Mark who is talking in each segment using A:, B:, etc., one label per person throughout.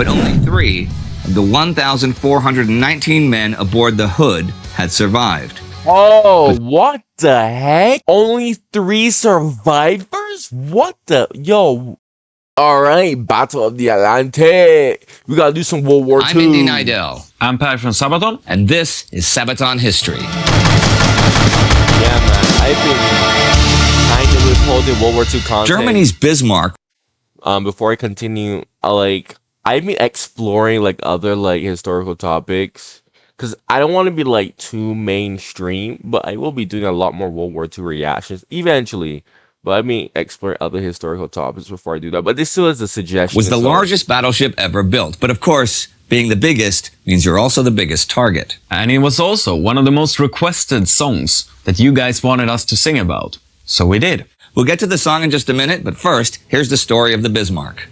A: but only 3 of the 1,419 men aboard the Hood had survived.
B: Oh, what the heck? Only 3 survivors? What the? Yo. Alright, Battle of the Atlantic. We gotta do some World War II.
A: I'm Indy Nidell.
C: I'm Pat from Sabaton.
A: And this is Sabaton History.
B: Yeah, man. I've been kind of withholding World War II content.
A: Germany's Bismarck.
B: Before I continue, I've been exploring other historical topics because I don't want to be too mainstream, but I will be doing a lot more World War II reactions eventually. But I mean, explore other historical topics before I do that. But this still is a suggestion.
A: Was the largest battleship ever built. But of course, being the biggest means you're also the biggest target.
C: And it was also one of the most requested songs that you guys wanted us to sing about. So we did.
A: We'll get to the song in just a minute, but first, here's the story of the Bismarck.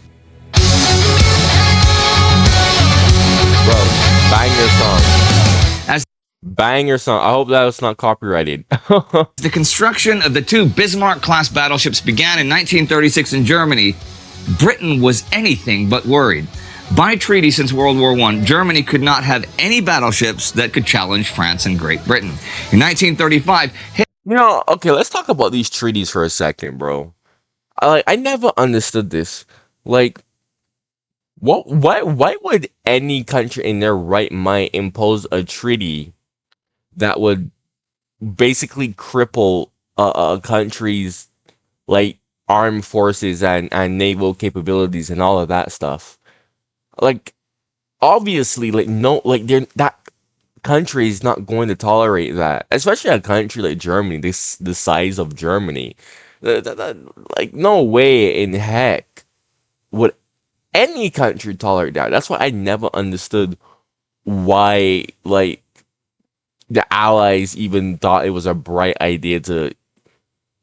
B: Bro, banger song.
A: As
B: Banger song. I hope that was not copyrighted.
A: the construction of the 2 Bismarck-class battleships began in 1936 in Germany, Britain was anything but worried. By treaty since World War I, Germany could not have any battleships that could challenge France and Great Britain. In 1935,
B: Okay, let's talk about these treaties for a second, bro. I never understood this. Why would any country in their right mind impose a treaty that would basically cripple a country's armed forces and naval capabilities and all of that stuff? Obviously, that country is not going to tolerate that, especially a country like Germany, the size of Germany. No way in heck would any country tolerate that. That's why I never understood why the Allies even thought it was a bright idea to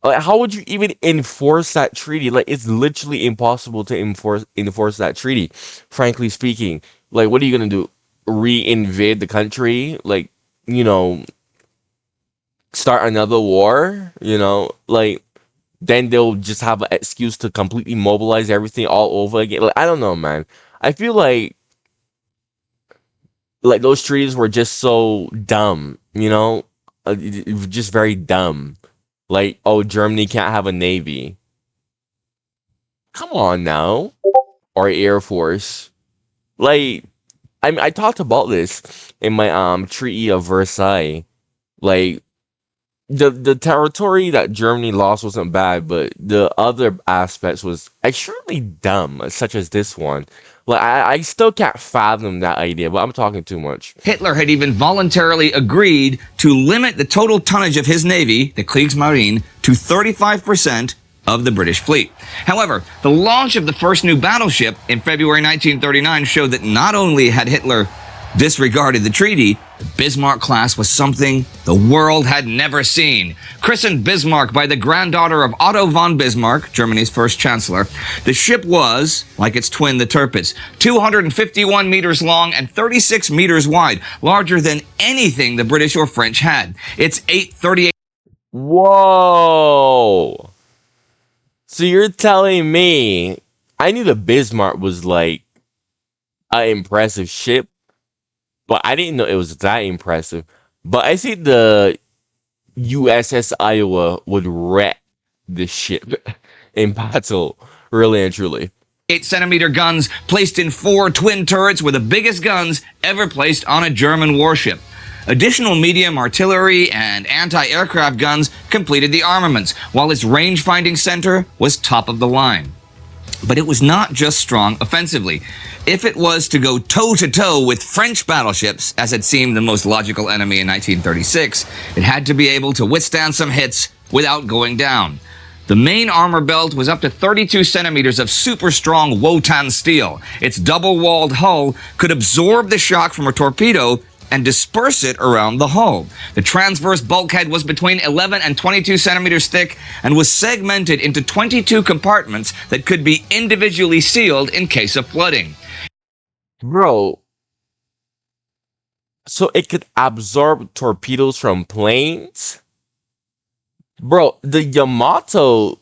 B: how would you even enforce that treaty? It's literally impossible to enforce that treaty, frankly speaking. What are you gonna do? Reinvade the country? Start another war? Then they'll just have an excuse to completely mobilize everything all over again. I don't know, man. I feel like those treaties were just so dumb, just very dumb. Germany can't have a navy. Come on now. Or Air Force. I talked about this in my Treaty of Versailles. The territory that Germany lost wasn't bad, but the other aspects was extremely dumb, such as this one. I still can't fathom that idea, but I'm talking too much.
A: Hitler had even voluntarily agreed to limit the total tonnage of his navy, the Kriegsmarine, to 35% of the British fleet. However, the launch of the first new battleship in February 1939 showed that not only had Hitler disregarded the treaty, the Bismarck class was something the world had never seen. Christened Bismarck by the granddaughter of Otto von Bismarck, Germany's first chancellor, the ship was, like its twin, the Tirpitz, 251 meters long and 36 meters wide, larger than anything the British or French had. Its 838...
B: Whoa! So you're telling me, I knew the Bismarck was an impressive ship, but I didn't know it was that impressive. But I think the USS Iowa would wreck the ship in battle, really and truly.
A: 8-centimeter guns placed in 4 twin turrets were the biggest guns ever placed on a German warship. Additional medium artillery and anti-aircraft guns completed the armaments, while its range-finding center was top of the line. But it was not just strong offensively. If it was to go toe-to-toe with French battleships, as had seemed the most logical enemy in 1936, it had to be able to withstand some hits without going down. The main armor belt was up to 32 centimeters of super strong Wotan steel. Its double-walled hull could absorb the shock from a torpedo and disperse it around the hull. The transverse bulkhead was between 11 and 22 centimeters thick and was segmented into 22 compartments that could be individually sealed in case of flooding.
B: Bro, so it could absorb torpedoes from planes? Bro, the Yamato,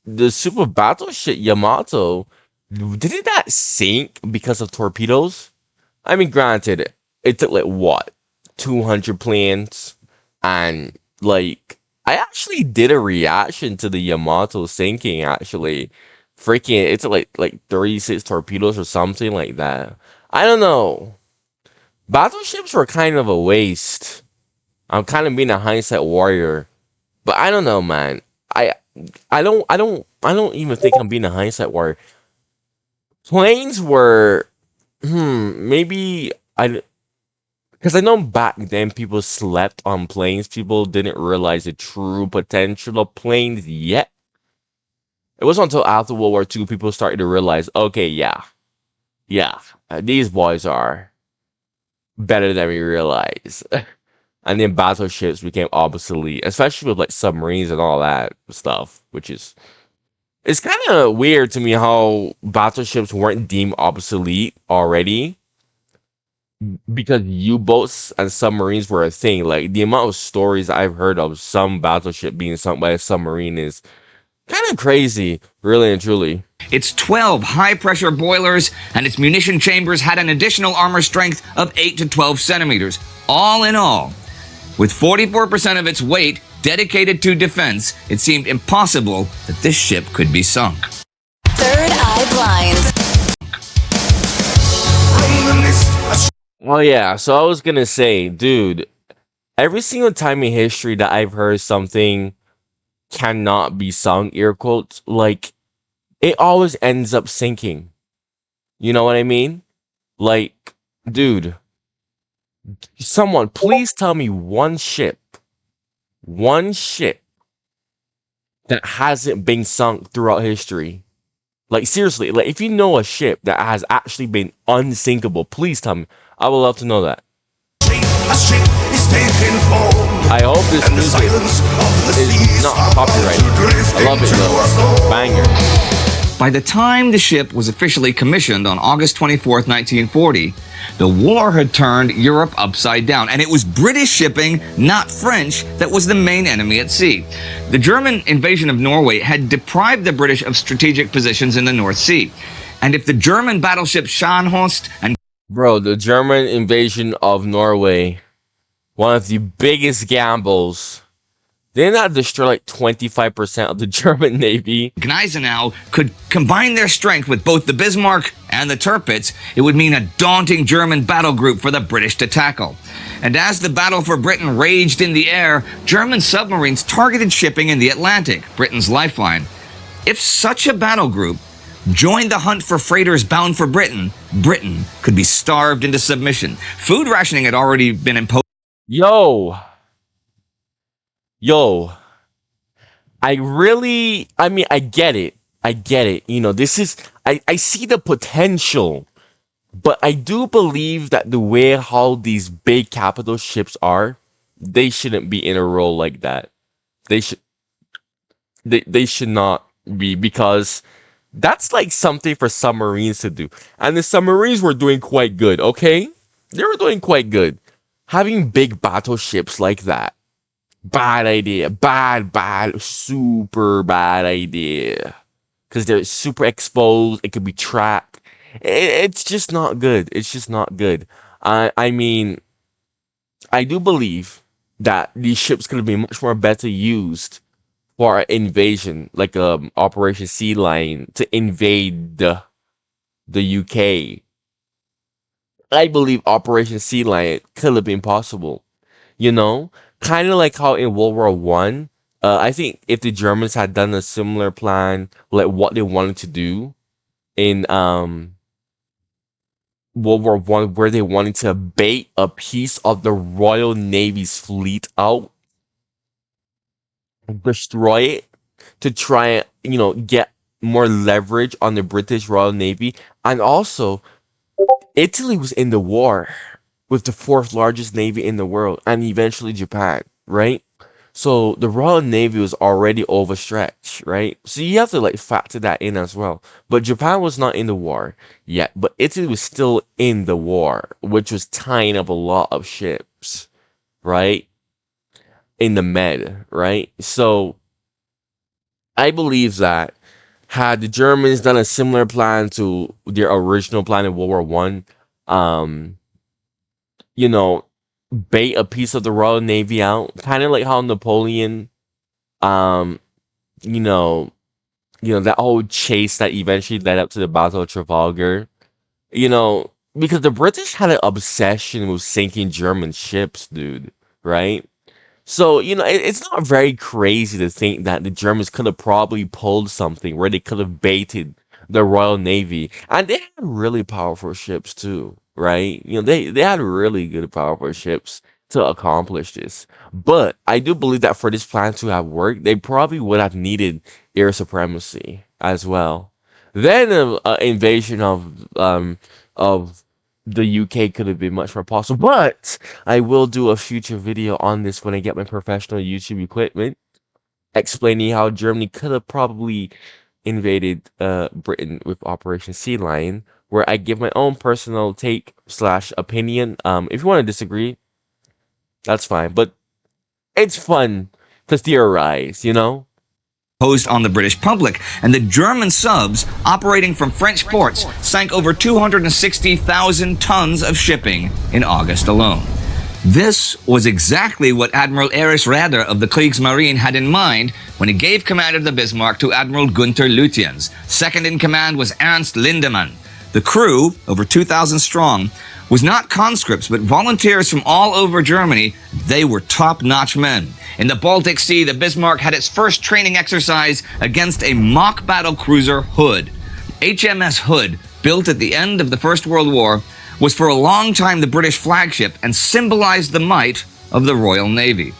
B: the super battleship Yamato, didn't that sink because of torpedoes? I mean, granted, it took like what, 200 planes, and like I actually did a reaction to the Yamato sinking. Actually, freaking, it took like 36 torpedoes or something like that. I don't know. Battleships were kind of a waste. I'm kind of being a hindsight warrior, but I don't know, man. I I don't even think I'm being a hindsight warrior. Planes were, maybe I, because I know back then people slept on planes. People didn't realize the true potential of planes yet. It wasn't until after World War II people started to realize, okay, yeah, these boys are better than we realize. And then battleships became obsolete, especially with like submarines and all that stuff, which is it's kind of weird to me how battleships weren't deemed obsolete already because U-boats and submarines were a thing. Like the amount of stories I've heard of some battleship being sunk by a submarine is kind of crazy, really and truly.
A: Its 12 high-pressure boilers and its munition chambers had an additional armor strength of 8 to 12 centimeters. All in all, with 44% of its weight dedicated to defense, it seemed impossible that this ship could be sunk.
D: Third Eye Blind.
B: Oh yeah, so I was gonna say, dude, every single time in history that I've heard something cannot be sunk, air quotes, like it always ends up sinking. You know what I mean? Like, dude, someone please tell me one ship that hasn't been sunk throughout history. Like seriously, like if you know a ship that has actually been unsinkable, please tell me. I would love to know that. I hope this music is not copyrighted. I love it though. Banger.
A: By the time the ship was officially commissioned on August 24th, 1940, the war had turned Europe upside down, and it was British shipping, not French, that was the main enemy at sea. The German invasion of Norway had deprived the British of strategic positions in the North Sea. And if the German battleship Scharnhorst and
B: Bro, the German invasion of Norway, one of the biggest gambles. Didn't that destroy like 25% of the German Navy?
A: Gneisenau could combine their strength with both the Bismarck and the Tirpitz, it would mean a daunting German battle group for the British to tackle. And as the battle for Britain raged in the air, German submarines targeted shipping in the Atlantic, Britain's lifeline. If such a battle group joined the hunt for freighters bound for Britain, Britain could be starved into submission. Food rationing had already been imposed.
B: Yo, I mean, I get it. You know, I see the potential, but I do believe that the way how these big capital ships are, they shouldn't be in a role like that. They should not be, because that's like something for submarines to do. And the submarines were doing quite good, okay? They were doing quite good. Having big battleships like that, bad idea. Super bad idea. Because they're super exposed. It could be tracked. It's just not good. It's just not good. I mean, I do believe that these ships could have been much more better used for an invasion, like Operation Sea Lion, to invade the UK. I believe Operation Sea Lion could have been possible. You know, kind of like how in World War One, I think if the Germans had done a similar plan, like what they wanted to do in World War One, where they wanted to bait a piece of the Royal Navy's fleet out, destroy it, to try and, you know, get more leverage on the British Royal Navy. And also, Italy was in the war with the fourth largest navy in the world, and eventually Japan, right? So the Royal Navy was already overstretched, right? So you have to like factor that in as well. But Japan was not in the war yet, but Italy was still in the war, which was tying up a lot of ships, right? In the Med, right? So I believe that had the Germans done a similar plan to their original plan in World War One, um, you know, bait a piece of the Royal Navy out, kind of like how Napoleon, um, you know, that whole chase that eventually led up to the Battle of Trafalgar, because the British had an obsession with sinking German ships, dude, right? So, it's not very crazy to think that the Germans could have probably pulled something where they could have baited the Royal Navy. And they had really powerful ships too, right? They had really good, powerful ships to accomplish this. But I do believe that for this plan to have worked, they probably would have needed air supremacy as well. Then an invasion of the UK could have been much more possible. But I will do a future video on this when I get my professional YouTube equipment, explaining how Germany could have probably invaded Britain with Operation Sea Lion, where I give my own personal take slash opinion. If you want to disagree, that's fine. But it's fun to theorize,
A: Imposed on the British public, and the German subs operating from French ports sank over 260,000 tons of shipping in August alone. This was exactly what Admiral Erich Raeder of the Kriegsmarine had in mind when he gave command of the Bismarck to Admiral Gunther Lutyens. Second in command was Ernst Lindemann. The crew, over 2,000 strong, was not conscripts but volunteers from all over Germany. They were top-notch men. In the Baltic Sea, the Bismarck had its first training exercise against a mock battle cruiser Hood. HMS Hood, built at the end of the First World War, was for a long time the British flagship and symbolized the might of the Royal Navy.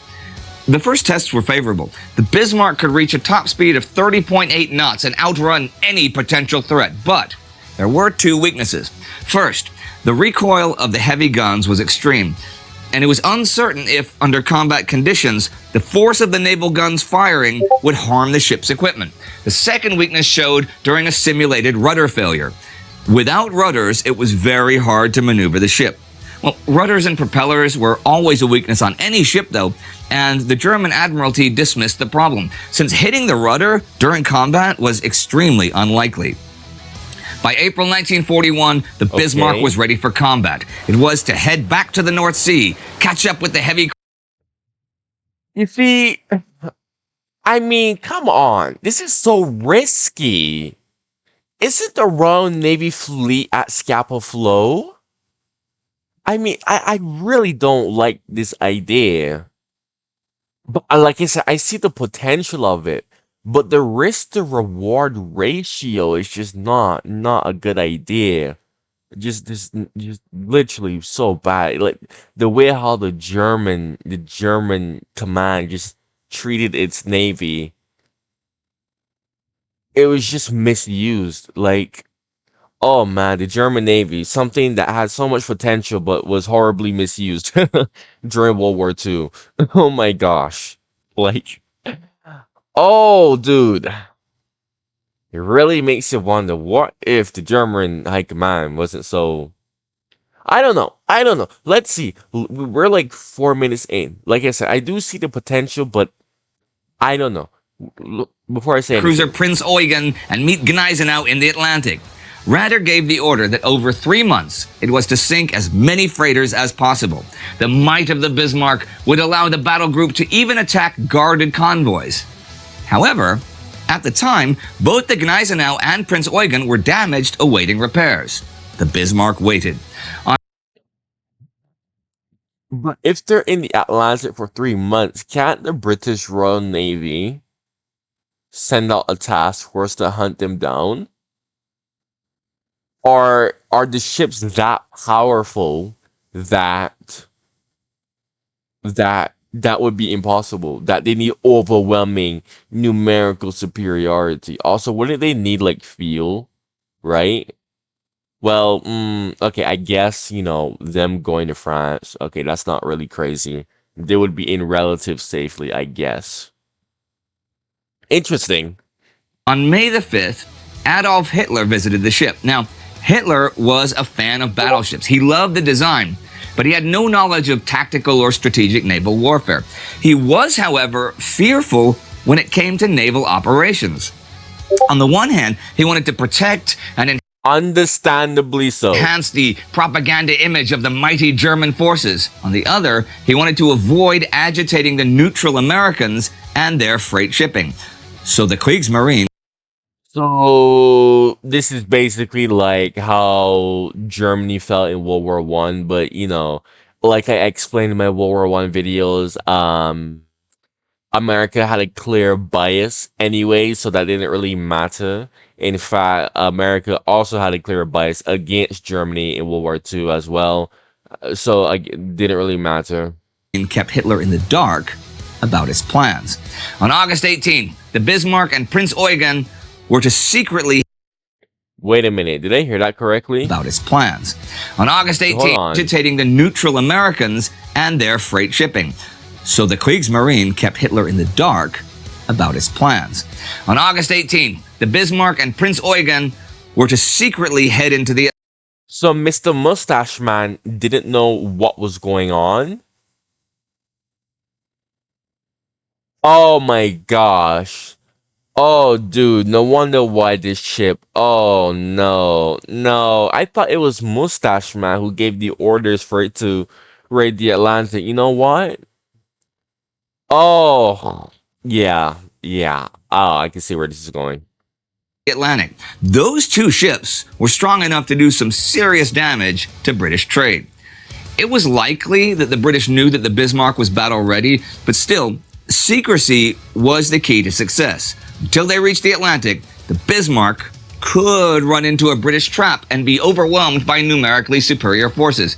A: The first tests were favorable. The Bismarck could reach a top speed of 30.8 knots and outrun any potential threat, but there were two weaknesses. First, the recoil of the heavy guns was extreme, and it was uncertain if, under combat conditions, the force of the naval guns firing would harm the ship's equipment. The second weakness showed during a simulated rudder failure. Without rudders, it was very hard to maneuver the ship. Well, rudders and propellers were always a weakness on any ship, though, and the German Admiralty dismissed the problem, since hitting the rudder during combat was extremely unlikely. By April 1941, the Bismarck was ready for combat. It was to head back to the North Sea, catch up with the heavy...
B: You see, I mean, come on. This is so risky. Isn't the Royal Navy fleet at Scapa Flow? I mean, I really don't like this idea. But like I said, I see the potential of it. But the risk to reward ratio is just not a good idea. Just literally so bad. Like the way how the German command just treated its navy, it was just misused. Like, oh man, the German Navy, something that had so much potential but was horribly misused during World War II. Oh my gosh. Like, oh, dude. It really makes you wonder, what if the German high command wasn't so... I don't know. Let's see. We're like 4 minutes in. Like I said, I do see the potential, but I don't know. Before I say
A: cruiser
B: anything,
A: Prince Eugen and meet Gneisenau in the Atlantic. Raeder gave the order that over 3 months, it was to sink as many freighters as possible. The might of the Bismarck would allow the battle group to even attack guarded convoys. However, at the time, both the Gneisenau and Prince Eugen were damaged awaiting repairs. The Bismarck waited.
B: but if they're in the Atlantic for 3 months, can't the British Royal Navy send out a task force to hunt them down? Or are the ships that powerful that would be impossible? That they need overwhelming numerical superiority. Also, wouldn't they need like fuel, right? Well, okay, I guess, them going to France, okay, that's not really crazy. They would be in relative safely, I guess. Interesting.
A: On May the 5th, Adolf Hitler visited the ship. Now, Hitler was a fan of battleships. He loved the design, but he had no knowledge of tactical or strategic naval warfare. He was, however, fearful when it came to naval operations. On the one hand, he wanted to protect and
B: Understandably so.
A: enhance the propaganda image of the mighty German forces. On the other, he wanted to avoid agitating the neutral Americans and their freight shipping. So the Kriegsmarine
B: So this is basically like how Germany felt in World War One, but you know, like I explained in my World War One videos, America had a clear bias anyway, so that didn't really matter. In fact, America also had a clear bias against Germany in World War Two as well, so it didn't really matter.
A: kept Hitler in the dark about his plans. On August 18th, the Bismarck and Prince Eugen were to secretly
B: Wait a minute, did I hear that correctly?
A: about his plans. On August
B: Hold
A: 18th,
B: on.
A: agitating the neutral Americans and their freight shipping. So the Kriegsmarine kept Hitler in the dark about his plans. On August 18th, the Bismarck and Prince Eugen were to secretly head into the
B: So Mr. Mustache Man didn't know what was going on? Oh my gosh. Oh, dude, no wonder why this ship. Oh, no, no. I thought it was Mustache Man who gave the orders for it to raid the Atlantic. You know what? Oh, yeah, yeah. Oh, I can see where this is going.
A: Atlantic. Those two ships were strong enough to do some serious damage to British trade. It was likely that the British knew that the Bismarck was battle ready, but still, secrecy was the key to success. Until they reached the Atlantic, the Bismarck could run into a British trap and be overwhelmed by numerically superior forces.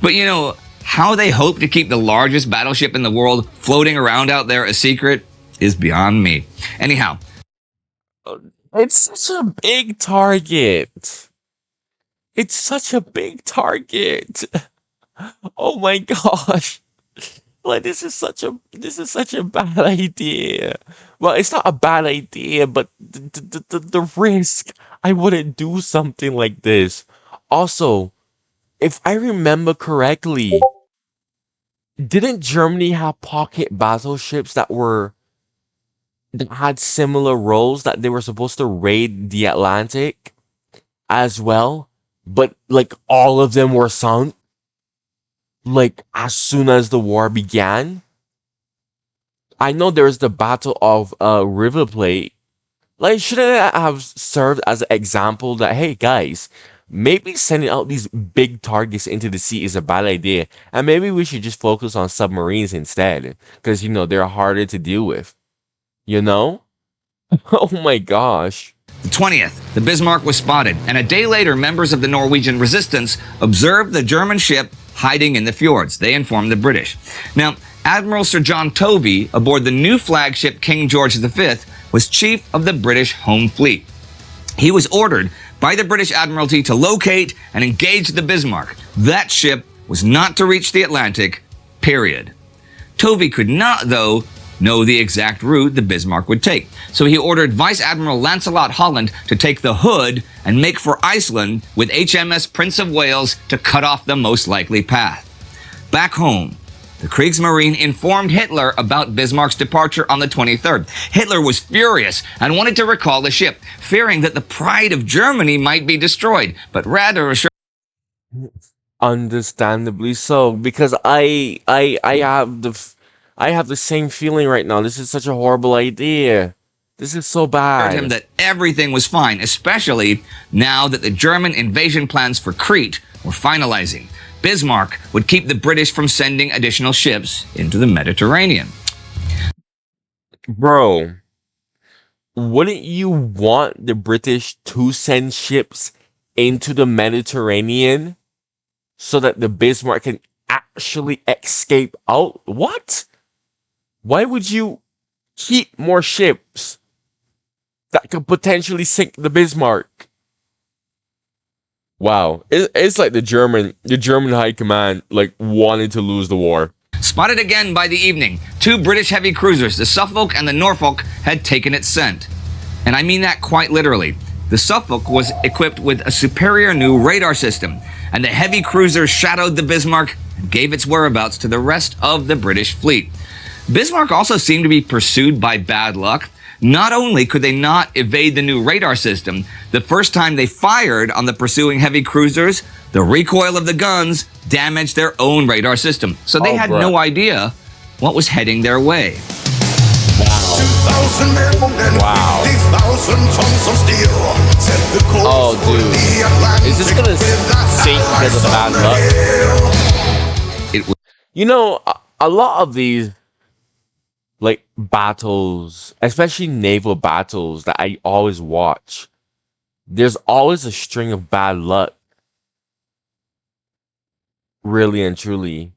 A: But you know, how they hope to keep the largest battleship in the world floating around out there a secret is beyond me. Anyhow,
B: It's such a big target. It's such a big target. Oh my gosh. Like this is such a bad idea. Well, it's not a bad idea, but the risk. I wouldn't do something like this. Also, if I remember correctly, didn't Germany have pocket battleships that had similar roles that they were supposed to raid the Atlantic as well, but like all of them were sunk like as soon as the war began? I know there's the Battle of River Plate. Like, shouldn't that have served as an example that, hey guys, maybe sending out these big targets into the sea is a bad idea, and maybe we should just focus on submarines instead, because you know they're harder to deal with. You know? Oh my gosh.
A: the 20th, the Bismarck was spotted, and a day later, members of the Norwegian resistance observed the German ship hiding in the fjords. They informed the British. Now, Admiral Sir John Tovey, aboard the new flagship King George V, was chief of the British Home Fleet. He was ordered by the British Admiralty to locate and engage the Bismarck. That ship was not to reach the Atlantic, period. Tovey could not, though, know the exact route the Bismarck would take. So he ordered Vice Admiral Lancelot Holland to take the Hood and make for Iceland with HMS Prince of Wales to cut off the most likely path. Back home, the Kriegsmarine informed Hitler about Bismarck's departure on the 23rd. Hitler was furious and wanted to recall the ship, fearing that the pride of Germany might be destroyed, but rather assured
B: Understandably so, because I have the same feeling right now. This is such a horrible idea. This is so
A: him
B: bad.
A: that everything was fine, especially now that the German invasion plans for Crete were finalizing. Bismarck would keep the British from sending additional ships into the Mediterranean.
B: Bro, wouldn't you want the British to send ships into the Mediterranean so that the Bismarck can actually escape out? What? Why would you keep more ships that could potentially sink the Bismarck? Wow, it's like the German high command like wanted to lose the war.
A: Spotted again by the evening, two British heavy cruisers, the Suffolk and the Norfolk, had taken its scent. And I mean that quite literally. The Suffolk was equipped with a superior new radar system, and the heavy cruiser shadowed the Bismarck and gave its whereabouts to the rest of the British fleet. Bismarck also seemed to be pursued by bad luck. Not only could they not evade the new radar system, the first time they fired on the pursuing heavy cruisers, the recoil of the guns damaged their own radar system. So they had no idea what was heading their way.
B: Wow. Oh, dude. Is this gonna sink because of bad luck?
A: It was
B: You know, a lot of these, like, battles, especially naval battles that I always watch, there's always a string of bad luck. Really and truly.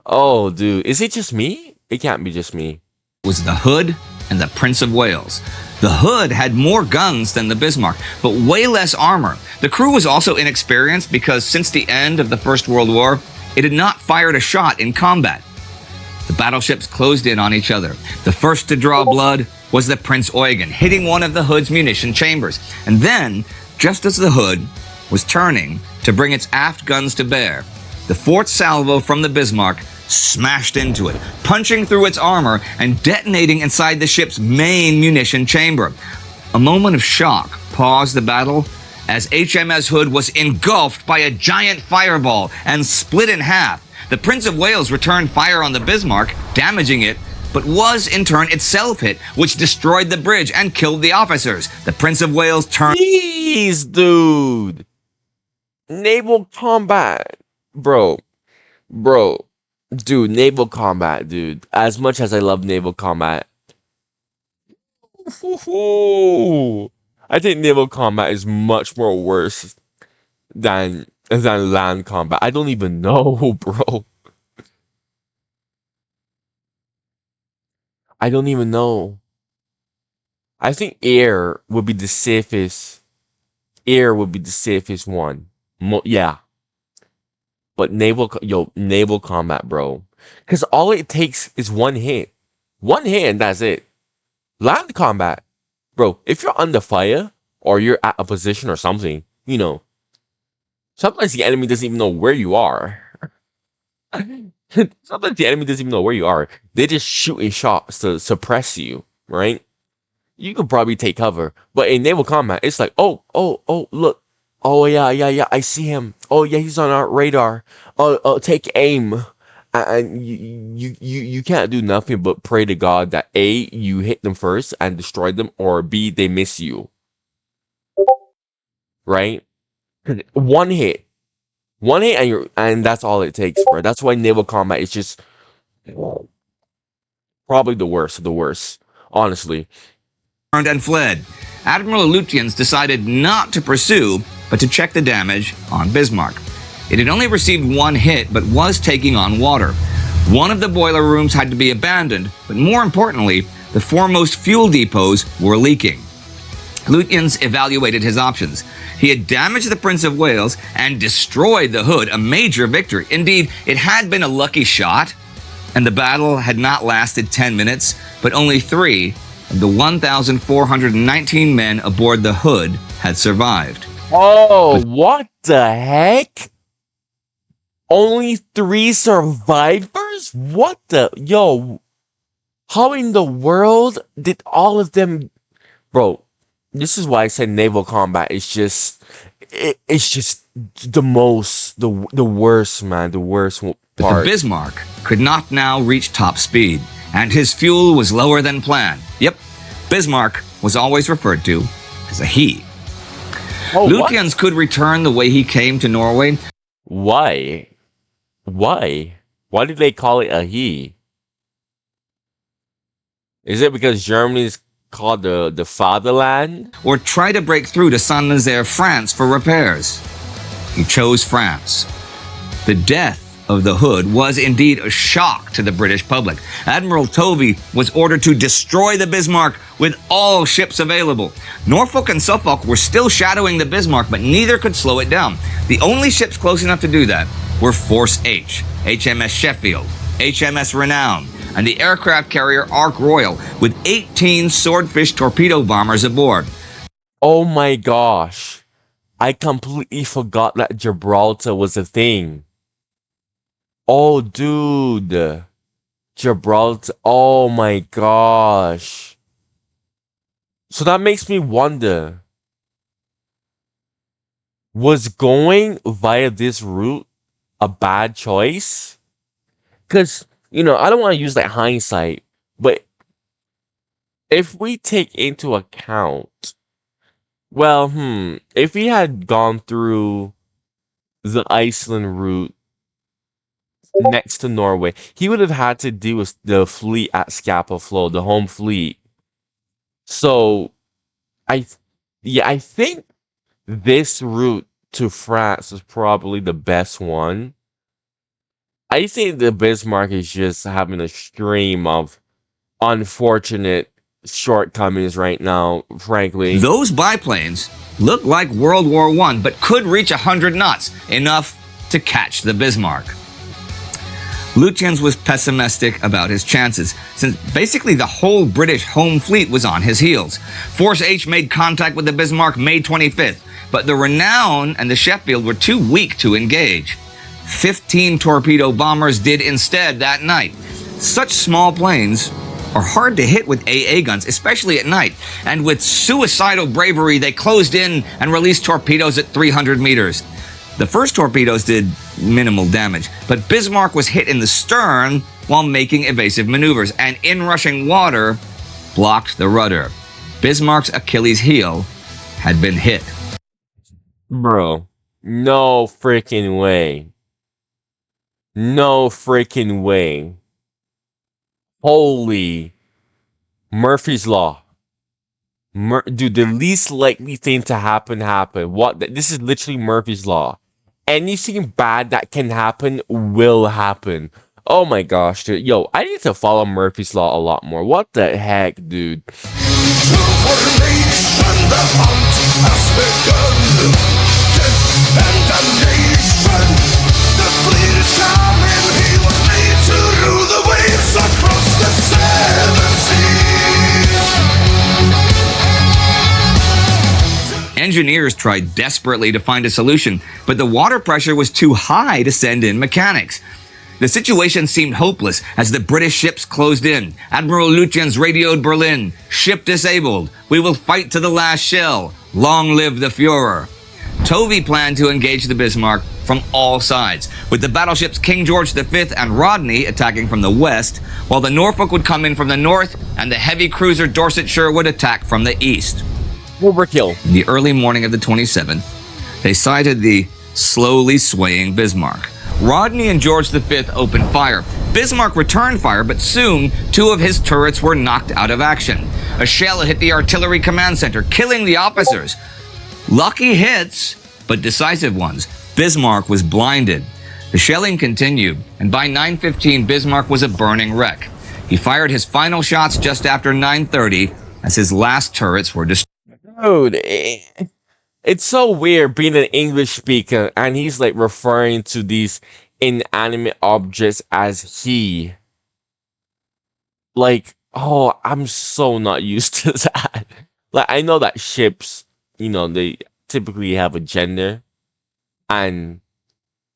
B: Oh, dude. Is it just me? It can't be just me.
A: was the Hood and the Prince of Wales. The Hood had more guns than the Bismarck, but way less armor. The crew was also inexperienced because since the end of the First World War, it had not fired a shot in combat. The battleships closed in on each other. The first to draw blood was the Prince Eugen, hitting one of the Hood's munition chambers. And then, just as the Hood was turning to bring its aft guns to bear, the fourth salvo from the Bismarck smashed into it, punching through its armor and detonating inside the ship's main munition chamber. A moment of shock paused the battle as HMS Hood was engulfed by a giant fireball and split in half. The Prince of Wales returned fire on the Bismarck, damaging it, but was in turn itself hit, which destroyed the bridge and killed the officers. The Prince of Wales turned...
B: Jeez, dude. Naval combat. Bro. Dude, naval combat, dude. As much as I love naval combat, I think naval combat is much more worse than land combat. I don't even know, bro. I don't even know. I think air would be the safest. Air would be the safest one. Yeah. But naval combat, bro. Because all it takes is one hit. One hit and that's it. Land combat, bro, if you're under fire or you're at a position or something, you know, sometimes the enemy doesn't even know where you are. Sometimes the enemy doesn't even know where you are. They just shooting shots to suppress you, right? You could probably take cover. But in naval combat, it's like, oh, look. Oh, yeah, I see him. Oh, yeah, he's on our radar. Oh, take aim. And you can't do nothing but pray to God that A, you hit them first and destroy them, or B, they miss you. Right? One hit. One hit and that's all it takes, bro. That's why naval combat is just probably the worst of the worst, honestly.
A: And fled. Admiral Lutyens decided not to pursue, but to check the damage on Bismarck. It had only received one hit, but was taking on water. One of the boiler rooms had to be abandoned, but more importantly, the foremost fuel depots were leaking. Lutyens evaluated his options. He had damaged the Prince of Wales and destroyed the Hood, a major victory. Indeed, it had been a lucky shot, and the battle had not lasted 10 minutes, but only 3 of the 1,419 men aboard the Hood had survived.
B: Oh, what the heck? Only 3 survivors? What the... Yo, how in the world did all of them... Bro, this is why I said naval combat is just... It's just the most... The worst, man. The worst part.
A: But the Bismarck could not now reach top speed, and his fuel was lower than planned. Yep, Bismarck was always referred to as a he.
B: Oh,
A: Lutyens could return the way he came to Norway.
B: Why? Why did they call it a he? Is it because Germany is called the fatherland?
A: Or try to break through to Saint-Nazaire, France for repairs. He chose France. The death of the Hood was indeed a shock to the British public. Admiral Tovey was ordered to destroy the Bismarck with all ships available. Norfolk and Suffolk were still shadowing the Bismarck, but neither could slow it down. The only ships close enough to do that were Force H, HMS Sheffield, HMS Renown, and the aircraft carrier Ark Royal, with 18 Swordfish torpedo bombers aboard.
B: Oh my gosh. I completely forgot that Gibraltar was a thing. Oh, dude. Gibraltar. Oh my gosh. So that makes me wonder, was going via this route a bad choice? Because, I don't want to use like hindsight, but if we take into account, well, if we had gone through the Iceland route next to Norway, he would have had to deal with the fleet at Scapa Flow, the home fleet. So, I, yeah, I think this route to France is probably the best one. I think the Bismarck is just having a stream of unfortunate shortcomings right now, frankly.
A: Those biplanes look like World War I, but could reach 100 knots, enough to catch the Bismarck. Lutyens was pessimistic about his chances, since basically the whole British home fleet was on his heels. Force H made contact with the Bismarck May 25th, but the Renown and the Sheffield were too weak to engage. 15 torpedo bombers did instead that night. Such small planes are hard to hit with AA guns, especially at night, and with suicidal bravery they closed in and released torpedoes at 300 meters. The first torpedoes did minimal damage, but Bismarck was hit in the stern while making evasive maneuvers, and inrushing water blocked the rudder. Bismarck's Achilles heel had been hit.
B: Bro, no freaking way. No freaking way. Holy Murphy's Law. Dude, the least likely thing to happen happened. This is literally Murphy's Law. Anything bad that can happen will happen. Oh my gosh, dude. Yo, I need to follow Murphy's Law a lot more. What the heck, dude?
D: To formation, the hunt has begun. Death and damnation. The fleet is coming. He was made to rule the waves across the seven seas.
A: Engineers tried desperately to find a solution, but the water pressure was too high to send in mechanics. The situation seemed hopeless as the British ships closed in. Admiral Lutyens radioed Berlin, "Ship disabled. We will fight to the last shell. Long live the Führer." Tovey planned to engage the Bismarck from all sides, with the battleships King George V and Rodney attacking from the west, while the Norfolk would come in from the north and the heavy cruiser Dorsetshire would attack from the east.
B: Overkill.
A: In the early morning of the 27th, they sighted the slowly swaying Bismarck. Rodney and George V opened fire. Bismarck returned fire, but soon 2 of his turrets were knocked out of action. A shell hit the artillery command center, killing the officers. Lucky hits, but decisive ones. Bismarck was blinded. The shelling continued, and by 9:15, Bismarck was a burning wreck. He fired his final shots just after 9:30 as his last turrets were destroyed.
B: Dude, it's so weird being an English speaker and he's like referring to these inanimate objects as he. Like, oh, I'm so not used to that. Like, I know that ships, they typically have a gender and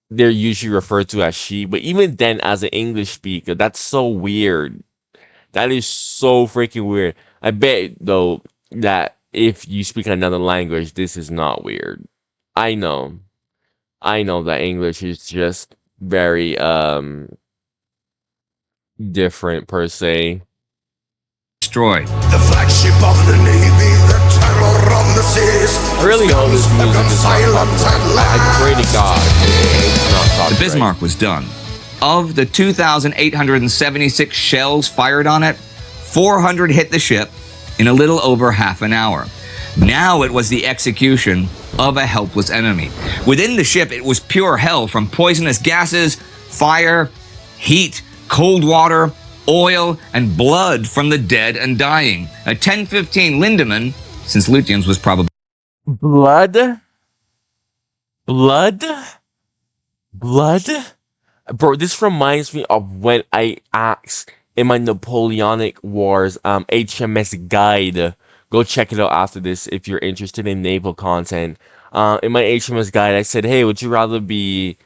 B: they're usually referred to as she, but even then, as an English speaker, that's so weird. That is so freaking weird. I bet, though, that if you speak another language, this is not weird. I know that English is just very different per se.
A: Destroyed.
D: The flagship of the Navy, the terror of the seas.
B: I really hope this music is not copyrighted. I pray to God it's not copyrighted.
A: The Bismarck was done. Of the 2,876 shells fired on it, 400 hit the ship in a little over half an hour. Now it was the execution of a helpless enemy. Within the ship, it was pure hell, from poisonous gases, fire, heat, cold water, oil, and blood from the dead and dying. A 1015 Lindemann, since Lutyens was probably
B: Blood? Blood? Blood? Bro, this reminds me of when I asked in my Napoleonic Wars HMS guide. Go check it out after this if you're interested in naval content. In my HMS guide, I said, hey, would you rather be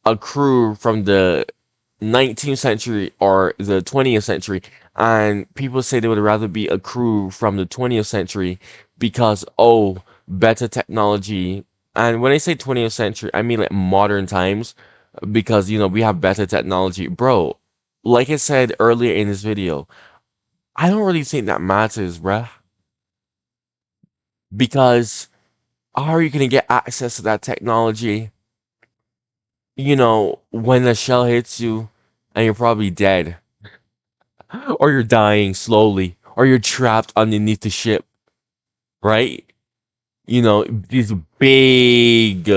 B: a crew from the 19th century or the 20th century, and people say they would rather be a crew from the 20th century because, oh, better technology. And when I say 20th century, I mean like modern times, because we have better technology, bro. Like I said earlier in this video, I don't really think that matters, bruh, because how are you gonna get access to that technology, when a shell hits you and you're probably dead, or you're dying slowly, or you're trapped underneath the ship, right? These big,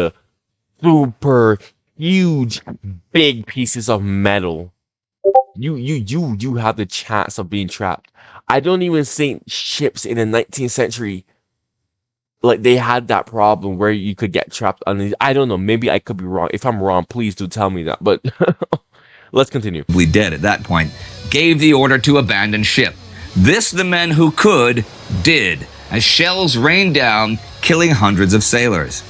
B: super huge, big pieces of metal. You have the chance of being trapped. I don't even think ships in the 19th century, like, they had that problem where you could get trapped underneath. I don't know. Maybe I could be wrong. If I'm wrong, please do tell me that. But let's continue.
A: Dead at that point, gave the order to abandon ship. This the men who could did, as shells rained down, killing hundreds of sailors.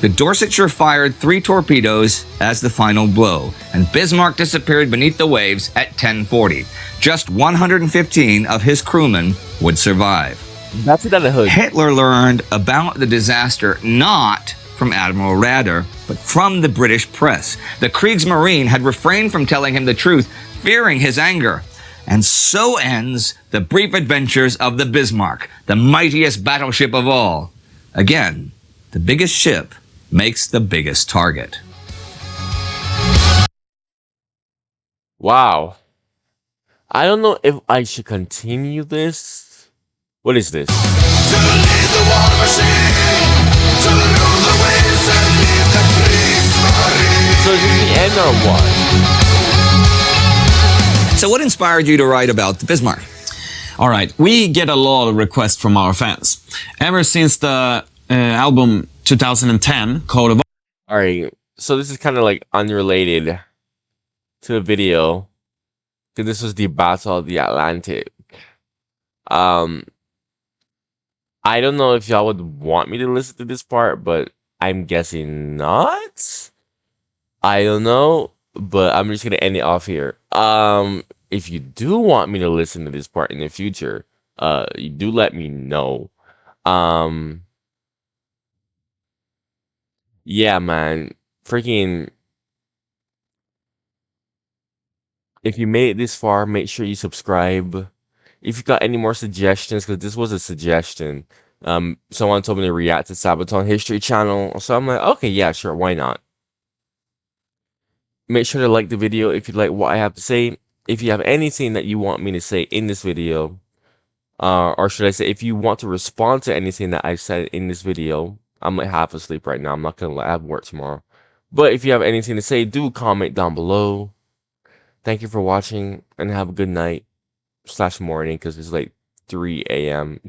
A: The Dorsetshire fired 3 torpedoes as the final blow, and Bismarck disappeared beneath the waves at 10:40. Just 115 of his crewmen would survive.
B: That's it at the Hood.
A: Hitler learned about the disaster not from Admiral Raeder, but from the British press. The Kriegsmarine had refrained from telling him the truth, fearing his anger. And so ends the brief adventures of the Bismarck, the mightiest battleship of all. Again, the biggest ship makes the biggest target.
B: Wow. I don't know if I should continue this. What is this?
D: To lead the war machine, to rule the waves and lead the Kriegsmarine.
B: So is this the end or what?
A: So what inspired you to write about the Bismarck?
C: All right, we get a lot of requests from our fans. Ever since the album 2010, Code of
B: Alright, so this is kind of like unrelated to the video, because this was the Battle of the Atlantic. I don't know if y'all would want me to listen to this part, but I'm guessing not. I don't know, but I'm just gonna end it off here. If you do want me to listen to this part in the future, you do let me know. Yeah, man, freaking. If you made it this far, make sure you subscribe. If you got any more suggestions, because this was a suggestion. Someone told me to react to Sabaton History channel, so I'm like, okay, yeah, sure, why not? Make sure to like the video if you like what I have to say. If you have anything that you want me to say in this video, or should I say, if you want to respond to anything that I said in this video, I'm like half asleep right now. I'm not gonna have work tomorrow. But if you have anything to say, do comment down below. Thank you for watching, and have a good night / morning, because it's like 3 a.m.